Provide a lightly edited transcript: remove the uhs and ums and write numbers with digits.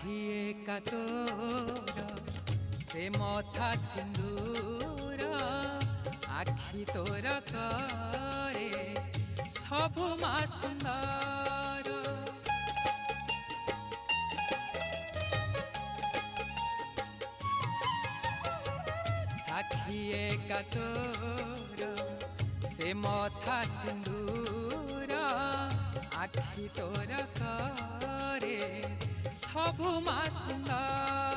साखी का तोर से मथा सिंदूर आखि तोर करे सबु मा सुंदर। साखी का तोर से मथा सिंदूर आखि तोर करे सबु मा सुंदर।